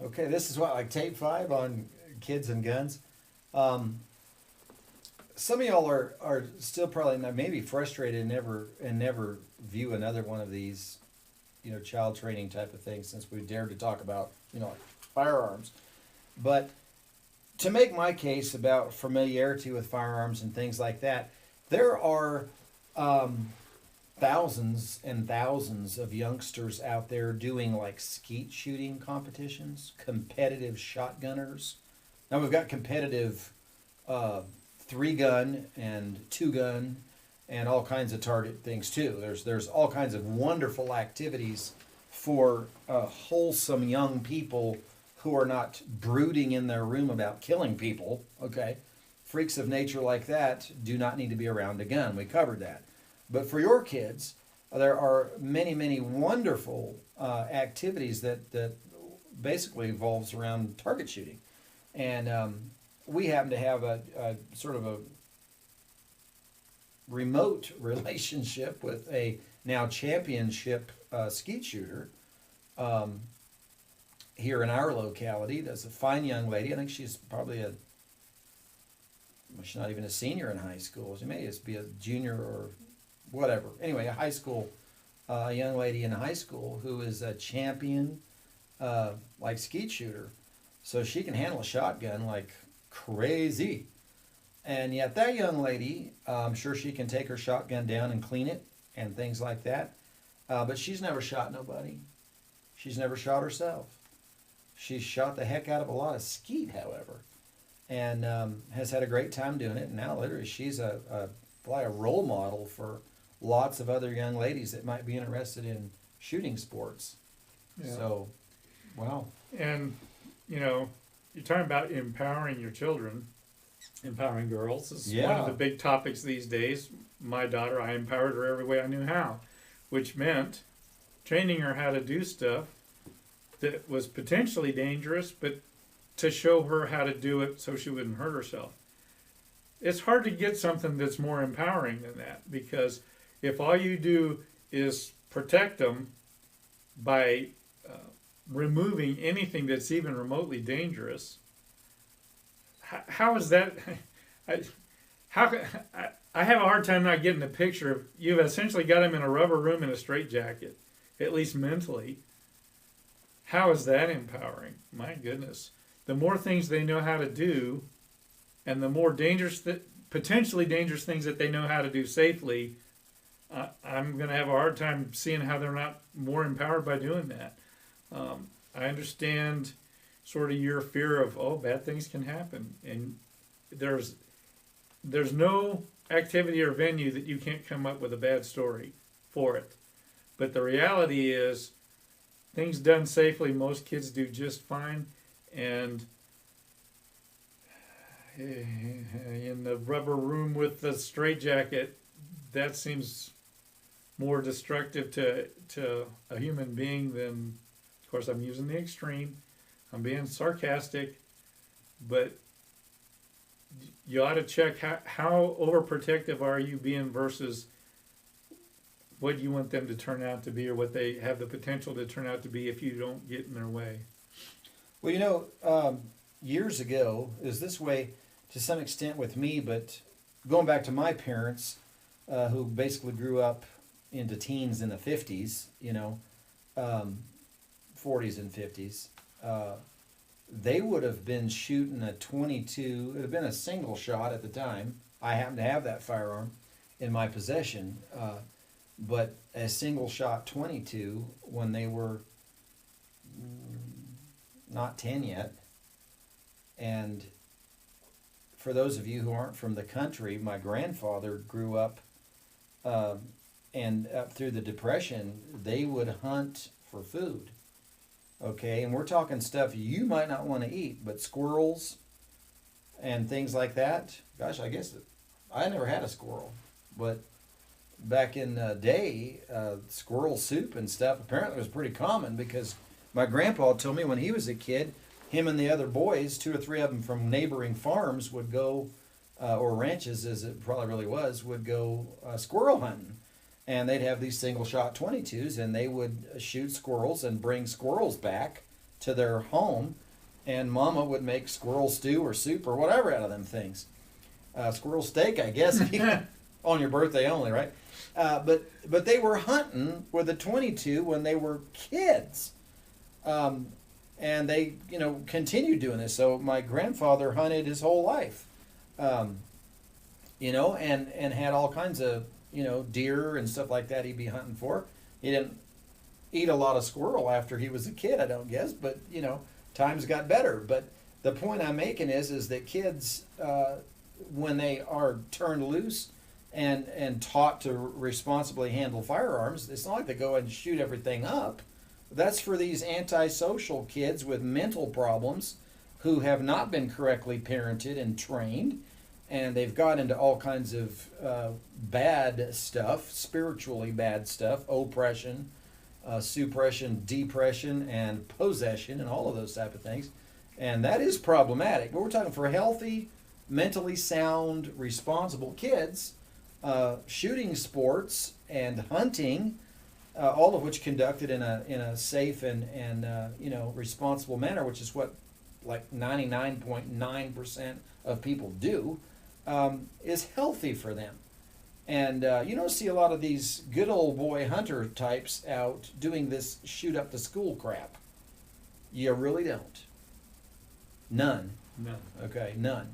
Okay, this is what, like tape 5 on kids and guns. Um, some of y'all are still probably not, maybe frustrated and never view another one of these, child training type of things since we dared to talk about, like firearms. But to make my case about familiarity with firearms and things like that, there are um, thousands and thousands of youngsters out there doing like skeet shooting competitions, competitive shotgunners. Now we've got competitive 3 gun and 2 gun and all kinds of target things too. There's all kinds of wonderful activities for wholesome young people who are not brooding in their room about killing people. Okay, freaks of nature like that do not need to be around a gun. We covered that. But for your kids, there are many, many wonderful activities that basically evolves around target shooting. And we happen to have a sort of a remote relationship with a now championship skeet shooter here in our locality. That's a fine young lady. I think she's probably she's not even a senior in high school. She may just be a junior or whatever. Anyway, a high school, young lady in high school who is a champion, like skeet shooter. So she can handle a shotgun like crazy. And yet that young lady, I'm sure she can take her shotgun down and clean it and things like that. But she's never shot nobody. She's never shot herself. She's shot the heck out of a lot of skeet, however, and has had a great time doing it. And now literally she's probably a role model for lots of other young ladies that might be interested in shooting sports. Yeah. So, wow. And, you're talking about empowering your children, empowering girls is one of the big topics these days. My daughter, I empowered her every way I knew how, which meant training her how to do stuff that was potentially dangerous, but to show her how to do it so she wouldn't hurt herself. It's hard to get something that's more empowering than that, because if all you do is protect them by removing anything that's even remotely dangerous, how is that? I have a hard time not getting the picture of you've essentially got them in a rubber room in a straitjacket, at least mentally. How is that empowering? My goodness. The more things they know how to do, and the more potentially dangerous things that they know how to do safely, I'm going to have a hard time seeing how they're not more empowered by doing that. I understand sort of your fear of, bad things can happen. And there's no activity or venue that you can't come up with a bad story for it. But the reality is, things done safely, most kids do just fine. And in the rubber room with the straitjacket, that seems more destructive to a human being than, of course, I'm using the extreme. I'm being sarcastic, but you ought to check how overprotective are you being versus what you want them to turn out to be, or what they have the potential to turn out to be if you don't get in their way. Well, years ago, it was this way to some extent with me, but going back to my parents, who basically grew up into teens in the 50s, 40s and 50s, they would have been shooting a 22. It would have been a single shot at the time. I happen to have that firearm in my possession, but a single shot 22 when they were not 10 yet. And for those of you who aren't from the country, my grandfather grew up, and up through the Depression, they would hunt for food. Okay, and we're talking stuff you might not want to eat, but squirrels and things like that. Gosh, I guess I never had a squirrel, but back in the day, squirrel soup and stuff apparently was pretty common, because my grandpa told me when he was a kid, him and the other boys, 2 or 3 of them from neighboring farms, would go, or ranches as it probably really was, would go squirrel hunting. And they'd have these single shot 22s, and they would shoot squirrels and bring squirrels back to their home, and Mama would make squirrel stew or soup or whatever out of them things. Squirrel steak, I guess, on your birthday only, right? But they were hunting with a .22 when they were kids, and they continued doing this. So my grandfather hunted his whole life, and had all kinds of deer and stuff like that he'd be hunting for. He didn't eat a lot of squirrel after he was a kid, I don't guess, but times got better. But the point I'm making is that kids, when they are turned loose and taught to responsibly handle firearms, it's not like they go and shoot everything up. That's for these antisocial kids with mental problems who have not been correctly parented and trained, and they've got into all kinds of bad stuff, spiritually bad stuff, oppression, suppression, depression, and possession, and all of those type of things. And that is problematic. But we're talking for healthy, mentally sound, responsible kids, shooting sports and hunting, all of which conducted in a safe and responsible manner, which is what like 99.9% of people do, is healthy for them. And you don't see a lot of these good old boy hunter types out doing this shoot up the school crap. You really don't. None. None. Okay, none.